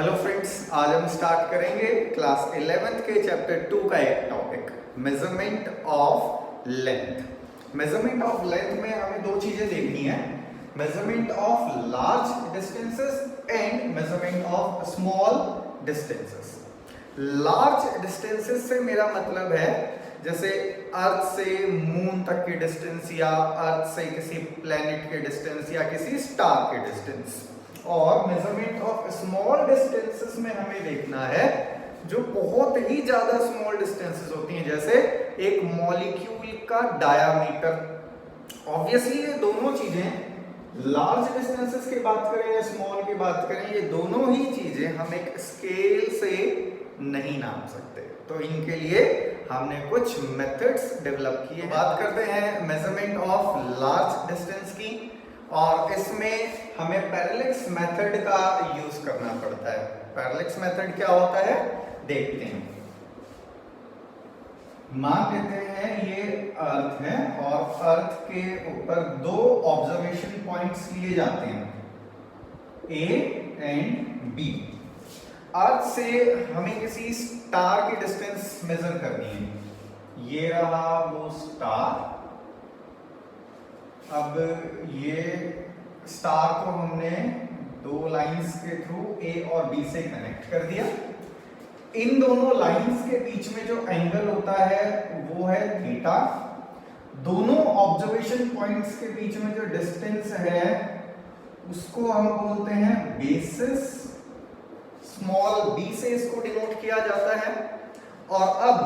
Hello friends, आज हम start करेंगे क्लास 11th के चैप्टर 2 का एक topic measurement of length. Measurement of length में हमें दो चीजें देखनी है, measurement of large distances and measurement of small distances. Large distances से मेरा मतलब है जैसे अर्थ से मून तक की डिस्टेंस या अर्थ से किसी प्लेनेट के डिस्टेंस या किसी स्टार के डिस्टेंस। और मेजरमेंट ऑफ स्मॉल डिस्टेंसेस में हमें देखना है जो बहुत ही ज्यादा स्मॉल डिस्टेंसेस होती हैं, जैसे एक मॉलिक्यूल का डायामीटर। ऑब्वियसली ये दोनों चीजें, लार्ज डिस्टेंसेस की बात करें या स्मॉल की बात करें, ये दोनों ही चीजें हम एक स्केल से नहीं नाप सकते, तो इनके लिए हमने कुछ मेथड्स डेवलप किए। बात करते हैं मेजरमेंट ऑफ लार्ज डिस्टेंस की, और इसमें हमें पैरेलैक्स मेथड का यूज करना पड़ता है। पैरेलैक्स मेथड क्या होता है देखते हैं। मान लेते हैं ये अर्थ है और अर्थ के ऊपर दो ऑब्जर्वेशन पॉइंट्स लिए जाते हैं, ए एंड बी। अर्थ से हमें किसी स्टार की डिस्टेंस मेजर करनी है। ये रहा वो स्टार। अब ये स्टार को हमने दो लाइंस के थ्रू ए और बी से कनेक्ट कर दिया। इन दोनों लाइंस के बीच में जो एंगल होता है वो है थीटा। दोनों ऑब्जर्वेशन पॉइंट्स के बीच में जो डिस्टेंस है उसको हम बोलते हैं बेसिस। स्मॉल b से इसको डिनोट किया जाता है। और अब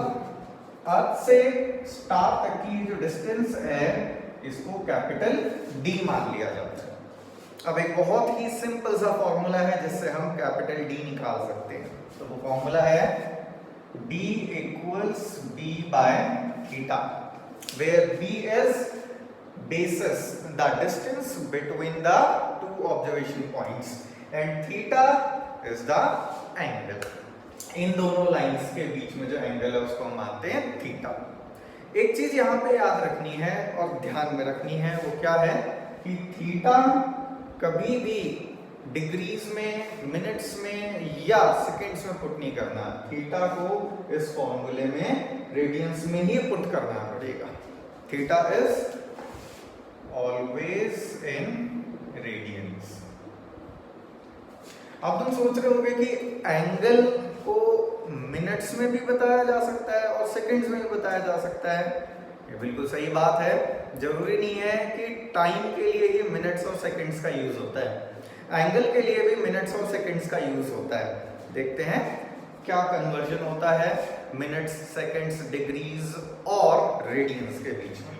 अर्थ से स्टार तक की जो डिस्टेंस है इसको कैपिटल D मान लिया जाता है। अब एक बहुत ही सिंपल सा फॉर्मूला है जिससे हम कैपिटल D निकाल सकते हैं। तो वो फॉर्मूला है D equals B by theta, where B is basis, the distance between the two observation points, and theta is the angle. इन दोनों लाइंस के बीच में जो एंगल है उसको हम मानते हैं थीटा। एक चीज यहां पे याद रखनी है और ध्यान में रखनी है, वो क्या है कि थीटा कभी भी डिग्रीज में, मिनट्स में या सेकंड्स में पुट नहीं करना। थीटा को इस फॉर्मूले में रेडियंस में ही पुट करना पड़ेगा। Theta is always in radiance. अब तुम सोच रहे होंगे कि एंगल को मिनट्स में भी बताया जा सकता है और सेकंड्स में भी बताया जा सकता है। ये बिल्कुल सही बात है। जरूरी नहीं है कि टाइम के लिए ही मिनट्स और सेकंड्स का यूज होता है, एंगल के लिए भी मिनट्स और सेकंड्स का यूज होता है। देखते हैं क्या कन्वर्जन होता है मिनट्स, सेकंड्स, डिग्रीज और रेडियंस के बीच में।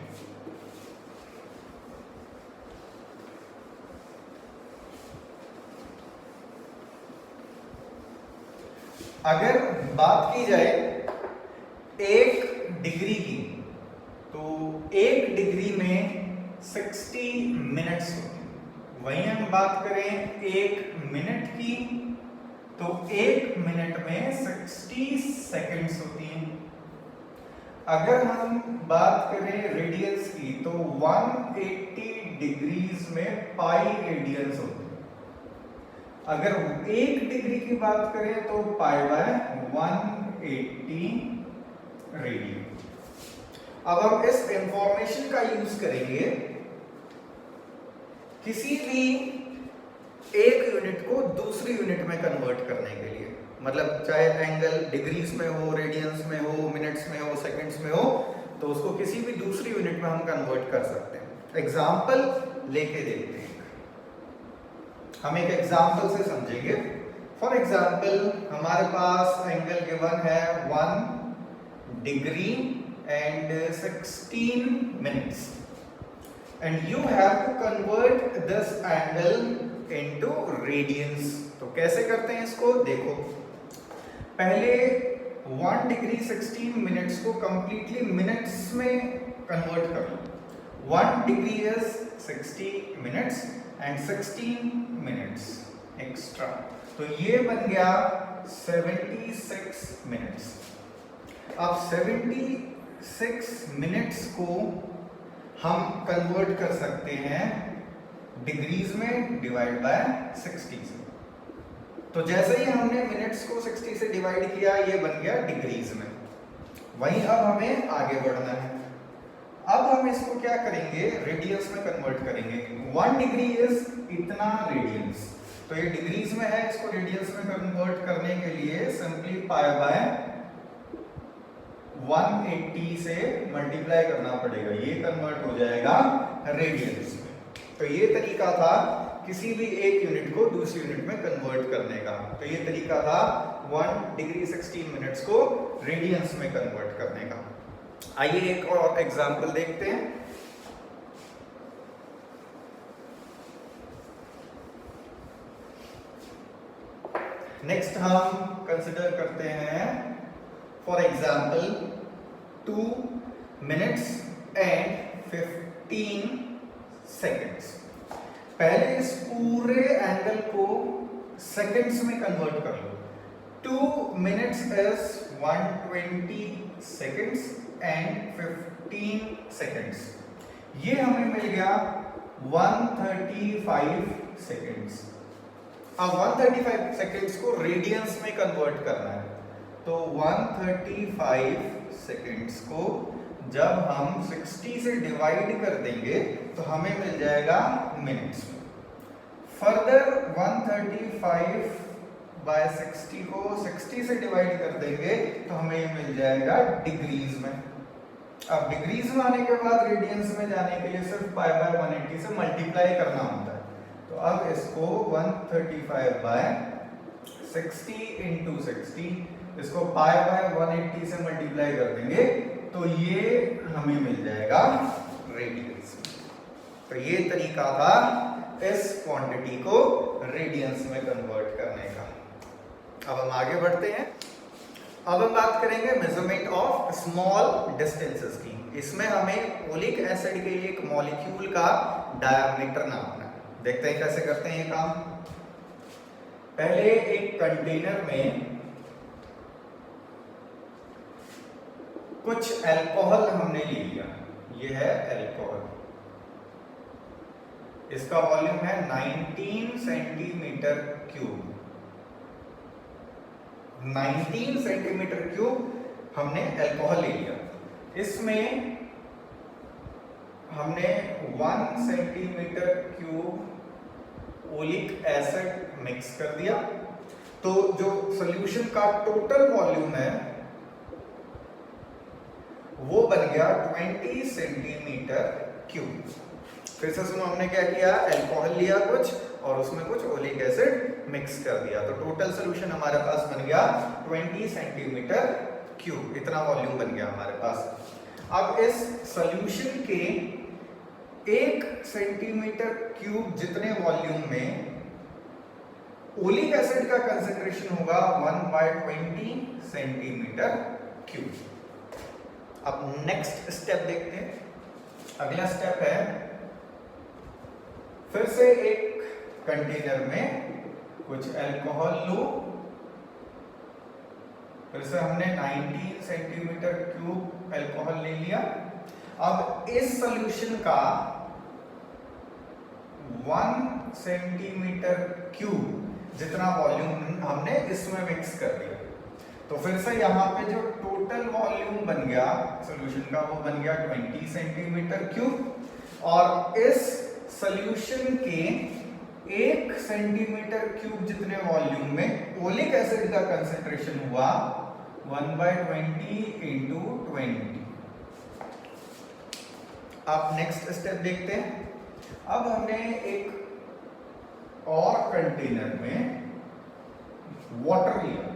अगर बात की जाए एक डिग्री की, तो एक डिग्री में 60 मिनट्स होते हैं। वहीं हम बात करें एक मिनट की, तो एक मिनट में 60 सेकंड्स होती हैं। अगर हम बात करें रेडियंस की, तो 180 डिग्रीज में पाई रेडियंस होती है। अगर एक डिग्री की बात करें तो पाई बाय 180 रेडियन। अब हम इस इंफॉर्मेशन का यूज करेंगे किसी भी एक यूनिट को दूसरी यूनिट में कन्वर्ट करने के लिए। मतलब चाहे एंगल डिग्रीज में हो, रेडियंस में हो, मिनट्स में हो, सेकंड्स में हो, तो उसको किसी भी दूसरी यूनिट में हम कन्वर्ट कर सकते हैं। एग्जाम्पल लेके देखते हैं। हम एक एग्जाम्पल से समझेंगे। फॉर एग्जाम्पल हमारे पास एंगल गिवन है 1 degree and 16 minutes, and you have to convert this angle into radians. तो कैसे करते हैं इसको देखो। पहले 1 डिग्री 16 मिनट्स को कंप्लीटली मिनट्स में कन्वर्ट कर लो। 1 degree is 60 minutes and 16 minutes extra, तो ये बन गया 76 मिनट्स। अब 76 मिनट्स को हम कन्वर्ट कर सकते हैं डिग्रीज में डिवाइड बाय 60 से। तो जैसे ही हमने मिनट्स को 60 से डिवाइड किया ये बन गया डिग्रीज में। वहीं अब हमें आगे बढ़ना है। अब हम इसको क्या करेंगे, रेडियंस में कन्वर्ट करेंगे। 1 डिग्री इज इतना रेडियंस, तो ये डिग्रीज में है, इसको रेडियंस में कन्वर्ट करने के लिए सिंपली पाई बाय 180 से मल्टीप्लाई करना पड़ेगा, ये कन्वर्ट हो जाएगा रेडियंस में। तो ये तरीका था किसी भी एक यूनिट को दूसरी यूनिट में कन्वर्ट करने का। तो ये तरीका था 1 डिग्री 16 मिनट्स को रेडियंस में कन्वर्ट करने का। आइए एक और एग्जांपल देखते हैं। नेक्स्ट हम कंसिडर करते हैं for example 2 minutes and 15 seconds. पहले इस पूरे एंगल को सेकेंड्स में कन्वर्ट कर लो। 2 minutes is 120 seconds and 15 seconds. ये हमें मिल गया 135 सेकेंड्स। अब 135 सेकेंड्स को रेडियंस में कन्वर्ट करना है, तो 135 सेकेंड्स को जब हम 60 से डिवाइड कर देंगे तो हमें मिल जाएगा मिनट्स में। फर्दर 135 बाय 60 को 60 से डिवाइड कर देंगे तो हमें ये मिल जाएगा डिग्रीज में। अब डिग्रीज में आने के बाद रेडियंस में जाने के लिए सिर्फ पाई बाय 180 से मल्टीप्लाई करना होता है। तो अब इसको 135 बाय 60 इंटू 60, इसको पाई बाय 180 से मल्टीप्लाई कर देंगे तो ये हमें मिल जाएगा रेडियंस। तो ये तरीका था इस क्वांटिटी को रेडियंस में कन्वर्ट करने का। अब हम आगे बढ़ते हैं। अब हम बात करेंगे मेजरमेंट ऑफ स्मॉल डिस्टेंसेस की। इसमें हमें ओलिक एसिड के एक मॉलिक्यूल का डायमीटर नापना है। देखते हैं कैसे करते हैं ये काम। पहले एक कंटेनर में कुछ अल्कोहल हमने ले लिया, ये है अल्कोहल। इसका वॉल्यूम है 19 सेंटीमीटर क्यूब। 19 सेंटीमीटर क्यूब हमने अल्कोहल ले लिया। इसमें हमने 1 centimetre cube oleic acid mix कर दिया। तो जो सॉल्यूशन का टोटल वॉल्यूम है वो बन गया 20 सेंटीमीटर क्यूब। फिर से सुनो, हमने क्या किया, अल्कोहल लिया कुछ और उसमें कुछ ओलिक एसिड मिक्स कर दिया, तो टोटल सॉल्यूशन हमारे पास बन गया 20 सेंटीमीटर क्यूब। इतना वॉल्यूम बन गया हमारे पास। अब इस सॉल्यूशन के 1 सेंटीमीटर क्यूब जितने वॉल्यूम में ओलिक एसिड का कंसेंट्रेशन होगा 1/20 सेंटीमीटर क्यूब। अब नेक्स्ट स्टेप देखते हैं। अगला स्टेप है, फिर से एक कंटेनर में कुछ अल्कोहल लो। फिर से हमने 19 सेंटीमीटर क्यूब अल्कोहल ले लिया। अब इस सॉल्यूशन का 1 सेंटीमीटर क्यूब जितना वॉल्यूम हमने इसमें मिक्स कर दिया। तो फिर से यहाँ पे जो टोटल वॉल्यूम बन गया सॉल्यूशन का वो बन गया 20 सेंटीमीटर क्यूब। और इस सॉल्यूशन के 1 सेंटीमीटर क्यूब जितने वॉल्यूम में ओलिक एसिड का कंसेंट्रेशन हुआ 1/20 इंटू 20। अब नेक्स्ट स्टेप देखते हैं। अब हमने एक और कंटेनर में वाटर लिया।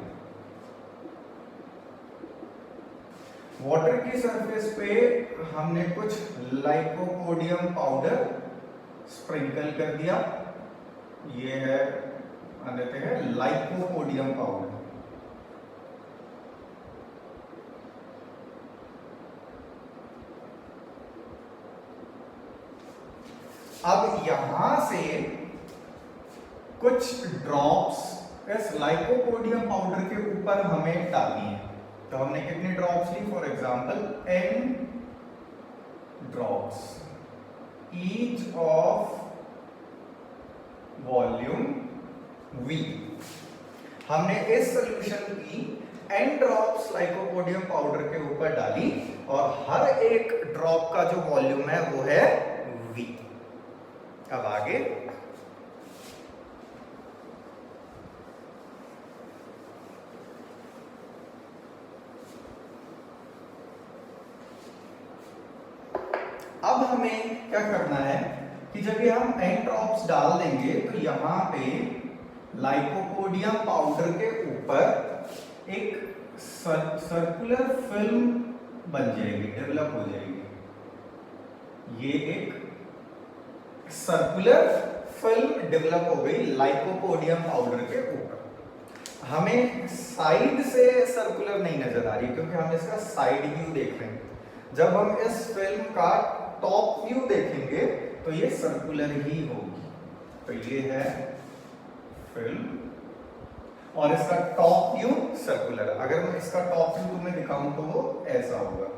वाटर की सरफेस पे हमने कुछ लाइकोपोडियम पाउडर स्प्रिंकल कर दिया। ये है, मान लेते हैं, लाइकोपोडियम पाउडर। अब यहां से कुछ ड्रॉप्स इस लाइकोपोडियम पाउडर के ऊपर हमें डालनी है। तो हमने कितनी ड्रॉप्स ली, for example n drops each of volume v। हमने इस सॉल्यूशन की n ड्रॉप्स लाइकोपोडियम पाउडर के ऊपर डाली और हर एक ड्रॉप का जो वॉल्यूम है वो है V। अब आगे अब हमें क्या करना है कि जब ये हम n ड्रॉप्स डाल देंगे तो यहाँ पे लाइकोपोडियम पाउडर के ऊपर एक सर्कुलर फिल्म बन जाएगी, डेवलप हो जाएगी। ये एक सर्कुलर फिल्म डेवलप हो गई लाइकोपोडियम पाउडर के ऊपर। हमें साइड से सर्कुलर नहीं नजर आ रही क्योंकि हम इसका साइड व्यू देख रहे हैं। जब हम इस फिल्म का टॉप व्यू देखेंगे तो ये सर्कुलर ही होगी। तो ये है फिल्म और इसका टॉप व्यू सर्कुलर। अगर मैं इसका टॉप व्यू तुम्हें दिखाऊं तो वो ऐसा होगा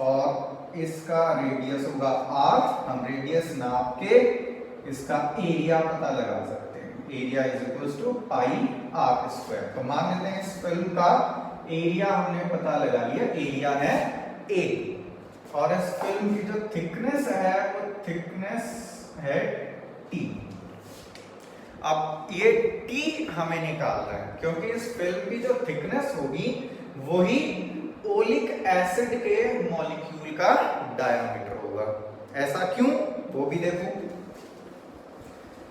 और इसका रेडियस होगा r। हम रेडियस नाप के इसका एरिया पता लगा सकते हैं। Area is equals to pi r square. तो मान लेते हैं इस फिल्म का एरिया हमने पता लगा लिया, एरिया है a और इस फिल्म की जो थिकनेस है वो थिकनेस है t। अब ये t हमें निकालना है क्योंकि इस फिल्म की जो थिकनेस होगी वही ओलिक एसिड के मॉलिक्यूल का डायमीटर होगा। ऐसा क्यों वो भी देखो।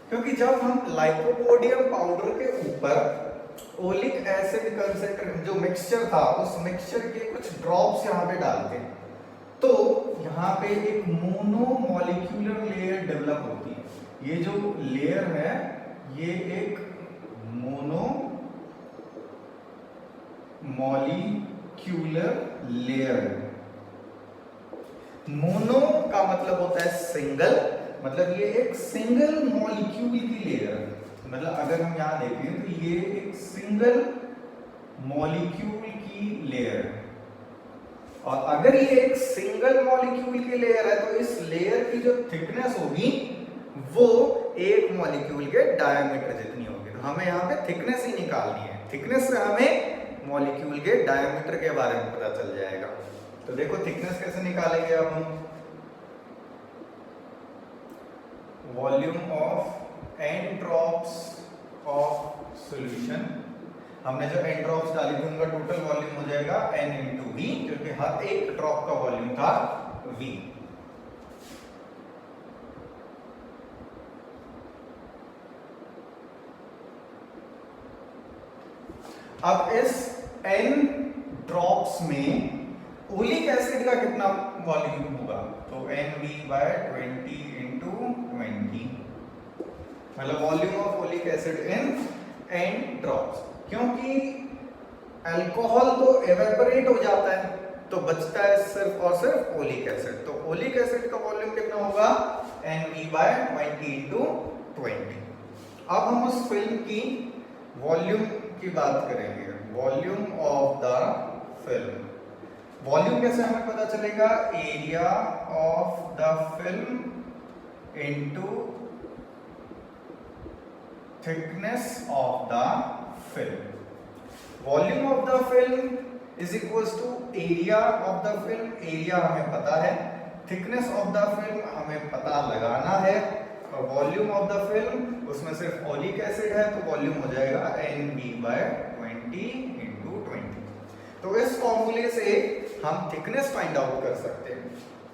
क्योंकि जब हम लाइकोपोडियम पाउडर के ऊपर ओलिक एसिड कंसेंट्रेशन जो मिक्सचर था उस मिक्सचर के कुछ ड्रॉप्स यहाँ पे डालते हैं तो यहाँ पे एक मोनो मॉलिक्यूलर लेयर डेवलप होती है। ये जो लेयर है ये एक मोनो मॉलिक्यूलर लेयर है। मोनो का मतलब होता है सिंगल, मतलब ये एक सिंगल मॉलिक्यूल की लेयर है। मतलब अगर हम यहां देखें तो ये एक सिंगल मॉलिक्यूल की लेयर है और अगर ये एक सिंगल मॉलिक्यूल की लेयर है तो इस लेयर की जो थिकनेस होगी वो एक मॉलिक्यूल के डायमीटर जितनी होगी। तो हमें यहाँ पे थिकनेस ही निकालनी है। थिकनेस से हमें मॉलिक्यूल के डायमीटर के बारे में पता चल जाएगा। तो देखो थिकनेस कैसे निकालेंगे अब हम। Volume of n drops of solution, हमने जो n ड्रॉप्स डाली थी उनका टोटल वॉल्यूम हो जाएगा n इंटू v क्योंकि हर एक ड्रॉप का वॉल्यूम था v। अब इस n ड्रॉप्स में ओलिक एसिड का कितना वॉल्यूम होगा तो NV/20 इंटू 20, मतलब volume of oleic acid in n drops. क्योंकि अल्कोहल तो एवेपोरेट हो जाता है तो बचता है सिर्फ और सिर्फ ओलिक एसिड। तो ओलिक एसिड का वॉल्यूम कितना होगा NV/20 इंटू 20। अब हम उस फिल्म की वॉल्यूम की बात करेंगे। Volume of the film, volume कैसे हमें पता चलेगा, area of the film into thickness of the film. Volume of the film is equals to area of the film. Area हमें पता है, थिकनेस ऑफ द फिल्म हमें पता लगाना है और वॉल्यूम ऑफ द फिल्म उसमें सिर्फ ओलिक एसिड है तो वॉल्यूम हो जाएगा NV/20 इंटू 20। तो इस फॉर्मूले से हम थिकनेस फाइंड आउट कर सकते हैं।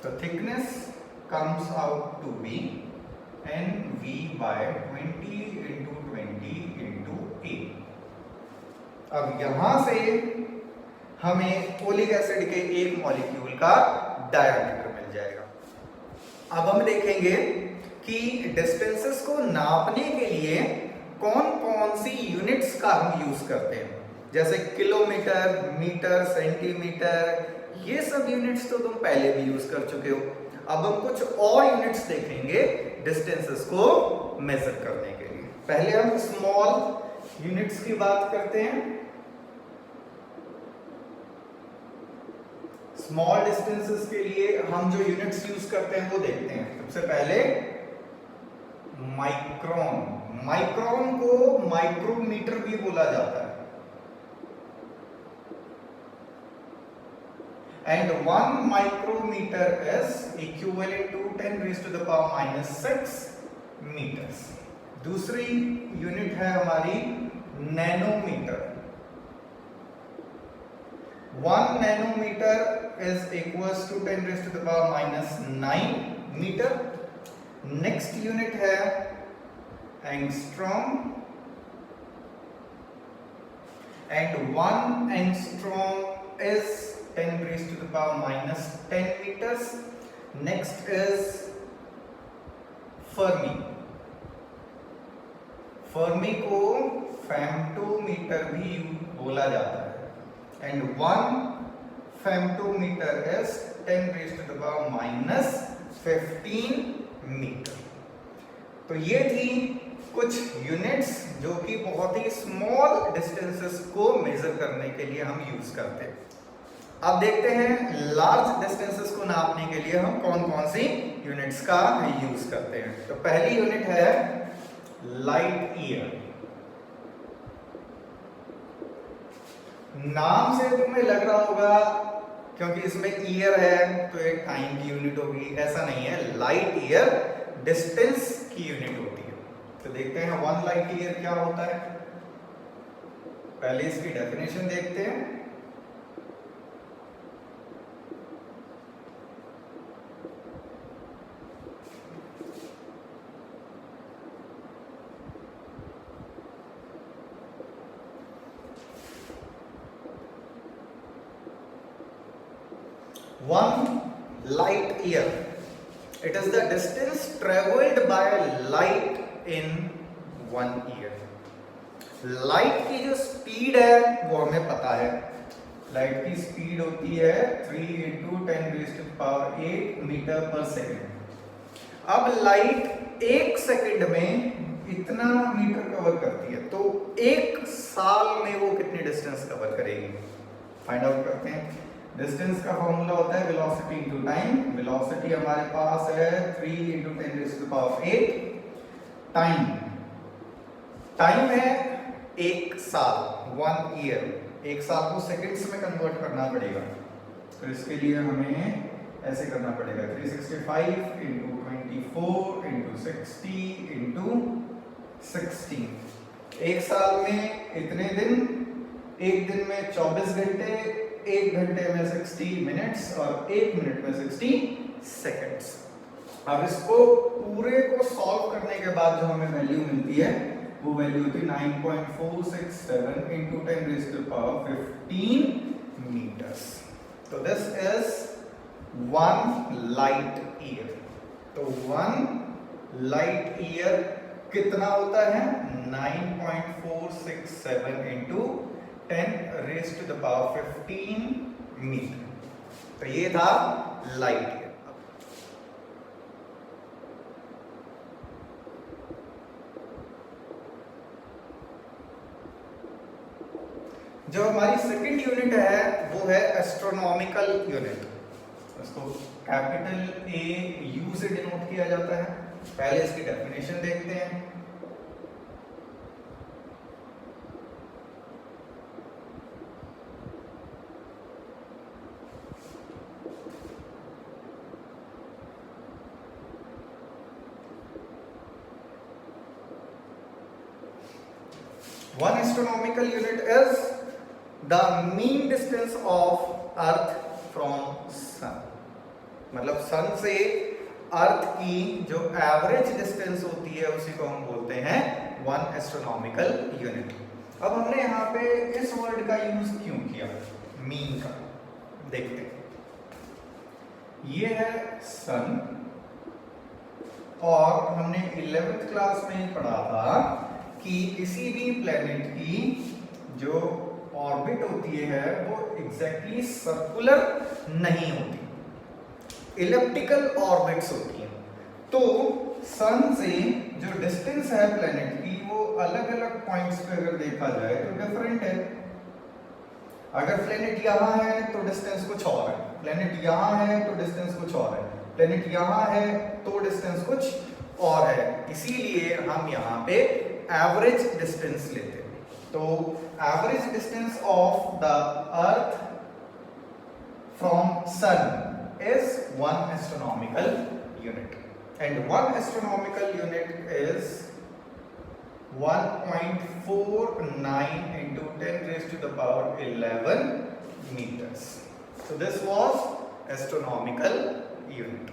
तो thickness comes out to be NV/20 into 20 into A। अब यहां से हमें ओलिक एसिड के एक मॉलिक्यूल का डायमीटर मिल जाएगा। अब हम देखेंगे कि डिस्टेंसेस को नापने के लिए कौन कौन सी यूनिट्स का हम यूज करते हैं, जैसे किलोमीटर, मीटर, सेंटीमीटर, ये सब यूनिट्स तो तुम पहले भी यूज कर चुके हो। अब हम कुछ और यूनिट्स देखेंगे डिस्टेंसेस को मेजर करने के लिए। पहले हम स्मॉल यूनिट्स की बात करते हैं। स्मॉल डिस्टेंसेस के लिए हम जो यूनिट्स यूज करते हैं वो देखते हैं। सबसे पहले माइक्रोन। माइक्रोन को माइक्रोमीटर भी बोला जाता है। And 1 micrometer is equivalent to 10⁻⁻⁶ meters. दूसरी यूनिट है हमारी nanometer. 1 nanometer is equals to 10⁻⁹ meter. Next unit है angstrom, and 1 angstrom is 10⁻⁻10 meters. Next is Fermi. Fermi को फेम्टोमीटर भी बोला जाता है। And 1 femtometer is 10⁻⁻15 meter. तो ये थी कुछ यूनिट्स जो कि बहुत ही स्मॉल डिस्टेंसेस को मेजर करने के लिए हम यूज करते हैं। अब देखते हैं लार्ज डिस्टेंसेस को नापने के लिए हम कौन कौन सी यूनिट्स का यूज करते हैं। तो पहली यूनिट है लाइट ईयर। नाम से तुम्हें लग रहा होगा क्योंकि इसमें ईयर है तो एक टाइम की यूनिट होगी, ऐसा नहीं है। लाइट ईयर डिस्टेंस की यूनिट होती है। तो देखते हैं 1 लाइट ईयर क्या होता है। पहले इसकी डेफिनेशन देखते हैं। One light year, it is the distance traveled by light in 1 year. Light की जो स्पीड है वो हमें पता है। लाइट की स्पीड होती है 3 × 10⁸ मीटर पर सेकेंड। अब लाइट 1 सेकेंड में इतना मीटर कवर करती है, तो 1 साल में वो कितनी डिस्टेंस कवर करेगी, फाइंड आउट करते हैं। डिस्टेंस का फॉर्मूला होता है वेलोसिटी इनटू टाइम। वेलोसिटी हमारे पास है 3 × 10⁸। टाइम, टाइम है 1 साल, 1 ईयर। 1 साल को सेकंड्स में कन्वर्ट करना पड़ेगा, तो इसके लिए हमें ऐसे करना पड़ेगा 365 × 24 × 60 × 16। 1 साल में इतने दिन, 1 दिन में 24 घंटे, 1 घंटे में 60 मिनट्स और 1 मिनट में 60 सेकंड्स। अब इसको पूरे को सॉल्व करने के बाद जो हमें वैल्यू मिलती है वो वैल्यू होती है 9.467 × 10⁻15 मीटर्स। तो दिस इज 1 लाइट ईयर। तो 1 लाइट ईयर कितना होता है? 9.467 × 10⁻15 मीटर। तो ये था लाइट ईयर। जो हमारी सेकंड यूनिट है वो है एस्ट्रोनॉमिकल यूनिट। इसको कैपिटल ए यू से डिनोट किया जाता है। पहले इसकी डेफिनेशन देखते हैं। One astronomical unit is the mean distance of Earth from Sun। मतलब सन से अर्थ की जो एवरेज डिस्टेंस होती है उसी को हम बोलते हैं 1 एस्ट्रोनॉमिकल यूनिट। अब हमने यहाँ पे इस वर्ड का यूज क्यों किया, मीन का, देखते हैं। ये है सन और हमने 11th क्लास में पढ़ा था कि किसी भी प्लेनेट की जो ऑर्बिट होती है वो एग्जैक्टली सर्कुलर नहीं होती, इलिप्टिकल ऑर्बिट्स होती हैं। तो सन से जो डिस्टेंस है प्लेनेट की वो अलग अलग पॉइंट्स पे अगर देखा जाए तो डिफरेंट है। अगर प्लेनेट यहाँ है तो डिस्टेंस कुछ और है, प्लेनेट यहाँ है तो डिस्टेंस कुछ और है, प्लेनेट यहाँ है तो डिस्टेंस कुछ और है। इसीलिए हम यहाँ पे एवरेज डिस्टेंस लेते हैं। तो average distance of the earth from sun is 1 astronomical unit and 1 astronomical unit is 1.49 into 10 raised to the power 11 meters. So this was astronomical unit.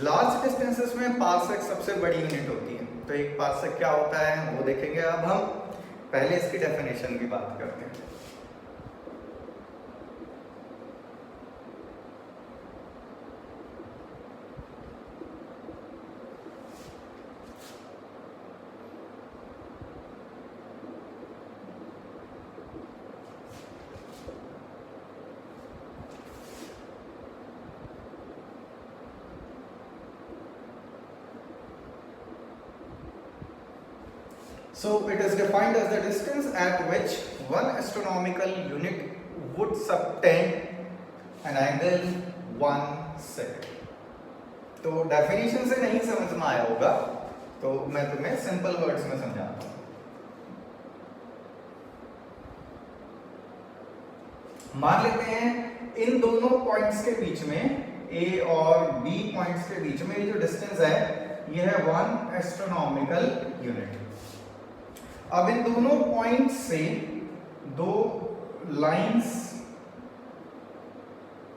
Large distances में पार्सेक सबसे बड़ी यूनिट होती है। तो एक पार्सेक क्या होता है वो देखेंगे। अब हम पहले इसकी डेफिनेशन की बात करते हैं। So it is defined as the distance at which 1 astronomical unit would subtend an angle 1 second. तो डेफिनेशन से नहीं समझ में आया होगा तो मैं तुम्हें सिंपल वर्ड्स में समझाता हूं। मान लेते हैं इन दोनों पॉइंट्स के बीच में A और B पॉइंट्स के बीच में ये जो डिस्टेंस है ये है 1 एस्ट्रोनॉमिकल यूनिट। अब इन दोनों पॉइंट्स से दो लाइंस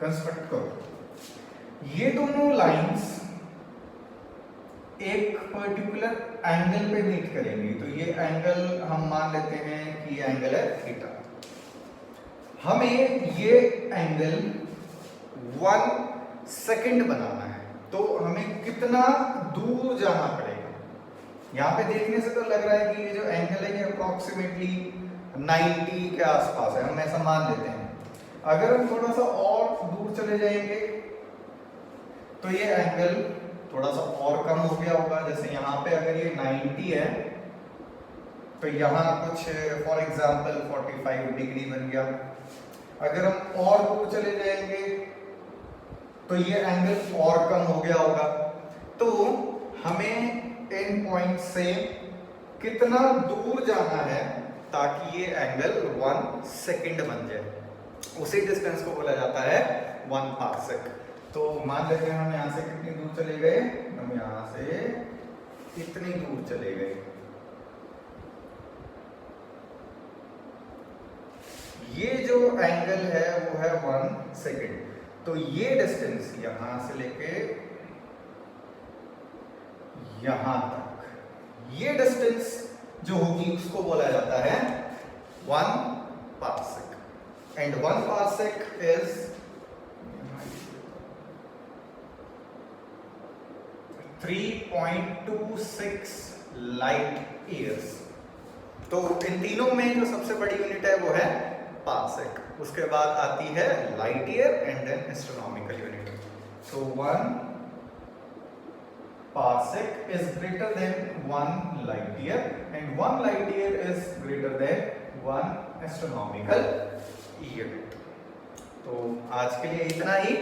कंस्ट्रक्ट करो। ये दोनों लाइंस एक पर्टिकुलर एंगल पे मीट करेंगी। तो ये एंगल हम मान लेते हैं कि ये एंगल है थीटा। हमें ये एंगल 1 सेकंड बनाना है तो हमें कितना दूर जाना पड़ेगा। यहाँ पे देखने से तो लग रहा है कि ये जो एंगल है ये अप्रोक्सीमेटली 90 के आसपास है, हम ऐसा मान लेते हैं। अगर हम थोड़ा सा और दूर चले जाएंगे तो ये एंगल थोड़ा सा और कम हो गया होगा। जैसे यहाँ पे अगर ये 90 है तो यहाँ कुछ फॉर एग्जांपल 45 डिग्री बन गया। अगर हम और दूर चले जाएंगे तो ये एंगल और कम हो गया होगा। तो हमें इन पॉइंट से कितना दूर जाना है ताकि ये एंगल 1 सेकंड बन जाए, उसी डिस्टेंस को बोला जाता है 1 पार्सेक। तो मान लेते हैं हम यहाँ से कितनी दूर चले गए, हम यहाँ से इतनी दूर चले गए। ये जो एंगल है वो है 1 सेकंड। तो ये डिस्टेंस यहां से लेके यहां तक, ये डिस्टेंस जो होगी उसको बोला जाता है 1 parsec. And 1 parsec is 3.26 light years. तो इन तीनों में जो सबसे बड़ी यूनिट है वो है पार्सेक, उसके बाद आती है light year and then astronomical unit. So 1 parsec is greater than 1 light year and 1 light year is greater than 1 astronomical unit। तो आज के लिए इतना ही।